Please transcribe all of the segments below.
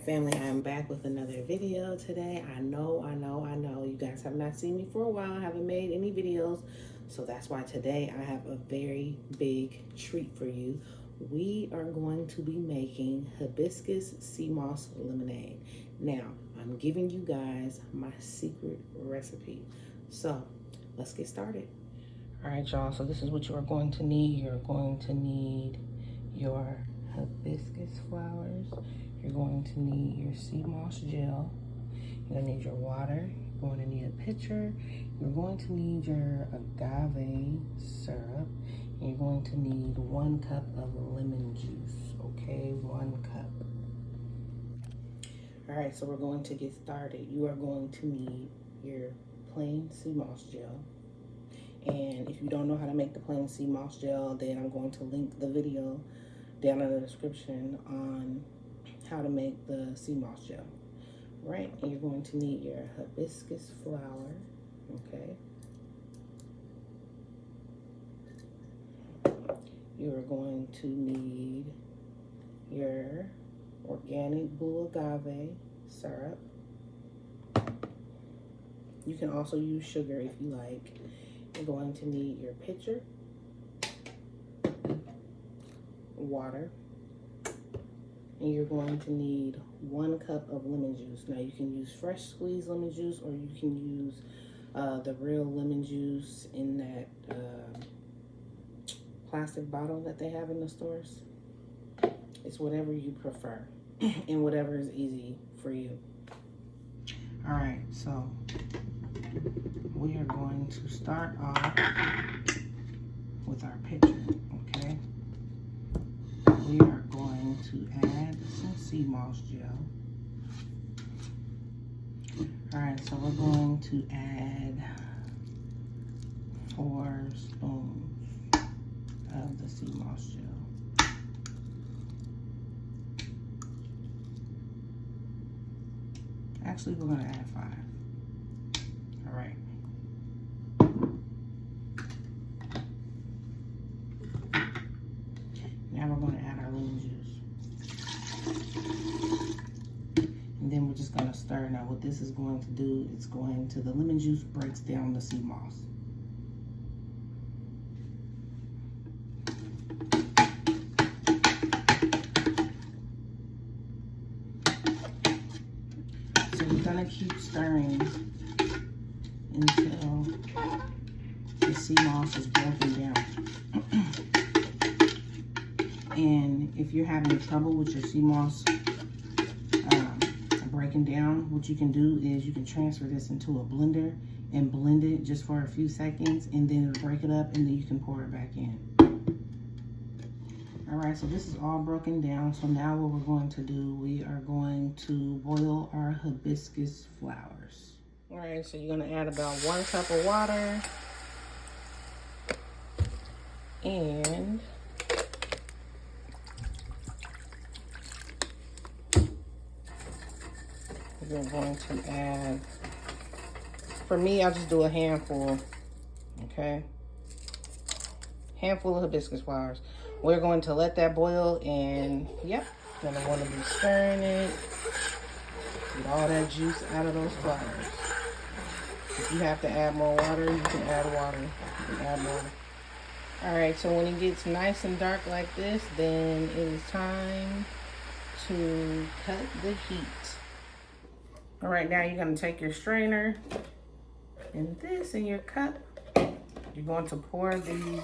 family, I am back with another video today. I know you guys have not seen me for a while. I haven't made any videos, so that's why today I have a very big treat for you. We are going to be making Hibiscus Sea Moss Lemonade. Now, I'm giving you guys my secret recipe. So, let's get started. All right, y'all, so this is what you are going to need. You're going to need your hibiscus flowers. You're going to need your sea moss gel. You're going to need your water. You're going to need a pitcher. You're going to need your agave syrup. And you're going to need 1 cup of lemon juice, okay? 1 cup. All right, so we're going to get started. You are going to need your plain sea moss gel. And if you don't know how to make the plain sea moss gel, then I'm going to link the video down in the description on how to make the sea moss gel. Right, and you're going to need your hibiscus flower, okay? You're going to need your organic blue agave syrup. You can also use sugar if you like. You're going to need your pitcher, water, and you're going to need 1 cup of lemon juice. Now you can use fresh squeezed lemon juice, or you can use the real lemon juice in that plastic bottle that they have in the stores. It's whatever you prefer and whatever is easy for you. All right, so we are going to start off with our pitcher, okay? We are going to add some sea moss gel. All right, so we're going to add 4 spoons of the sea moss gel. Actually, we're gonna add 5. All right. Now we're going to add our lemon juice. And then we're just going to stir. Now what this is going to do, it's going to, the lemon juice breaks down the sea moss. So we're going to keep stirring until the sea moss is broken down. And if you're having trouble with your sea moss breaking down, what you can do is you can transfer this into a blender and blend it just for a few seconds, and then it'll break it up, and then you can pour it back in. All right, so this is all broken down. So now what we're going to do, we are going to boil our hibiscus flowers. All right, so you're going to add about 1 cup of water, and we're going to add, for me, I just do a handful, okay? Handful of hibiscus flowers. We're going to let that boil, and yep, gonna want to be stirring it. Get all that juice out of those flowers. If you have to add more water, you can add water. You can add water. All right, so when it gets nice and dark like this, then it is time to cut the heat. All right, now you're gonna take your strainer and this in your cup. You're going to pour the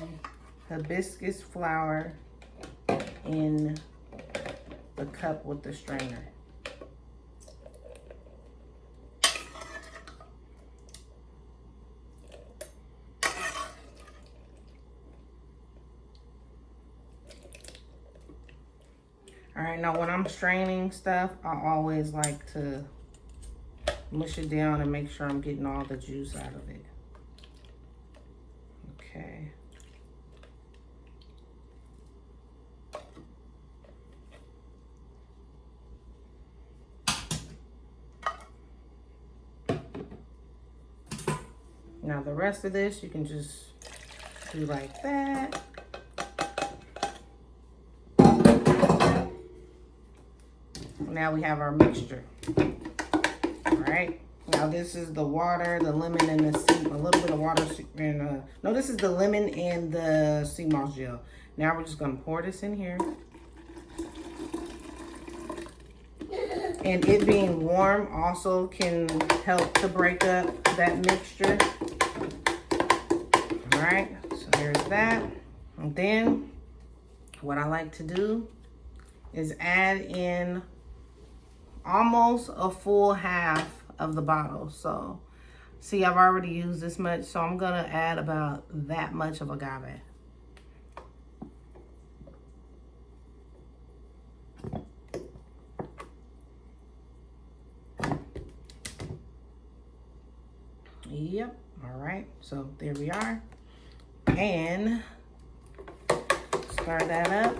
hibiscus flower in the cup with the strainer. All right, now when I'm straining stuff, I always like to mush it down and make sure I'm getting all the juice out of it. Okay. Now the rest of this, you can just do like that. Now we have our mixture. All right. Now this is the water, the lemon, and the sea. A little bit of water and no, this is the lemon and the sea moss gel. Now we're just gonna pour this in here. And it being warm also can help to break up that mixture. All right, so there's that. And then what I like to do is add in almost a full half of the bottle. So see, I've already used this much, so I'm gonna add about that much of agave. Yep, all right, so there we are. And stir that up.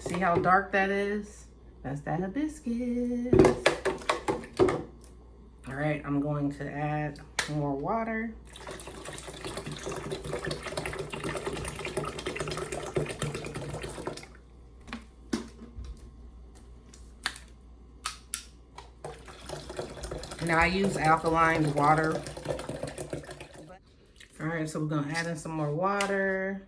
See how dark that is? That's that hibiscus. All right, I'm going to add more water. Now I use alkaline water. All right, so we're gonna add in some more water.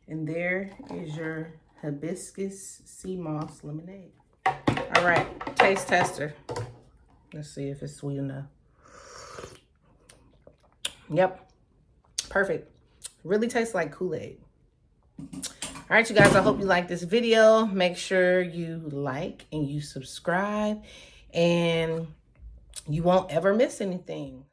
And there is your Hibiscus Sea Moss Lemonade. All right, taste tester. Let's see if it's sweet enough. Yep, perfect. Really tastes like Kool-Aid. All right, you guys, I hope you like this video. Make sure you like and you subscribe, and you won't ever miss anything.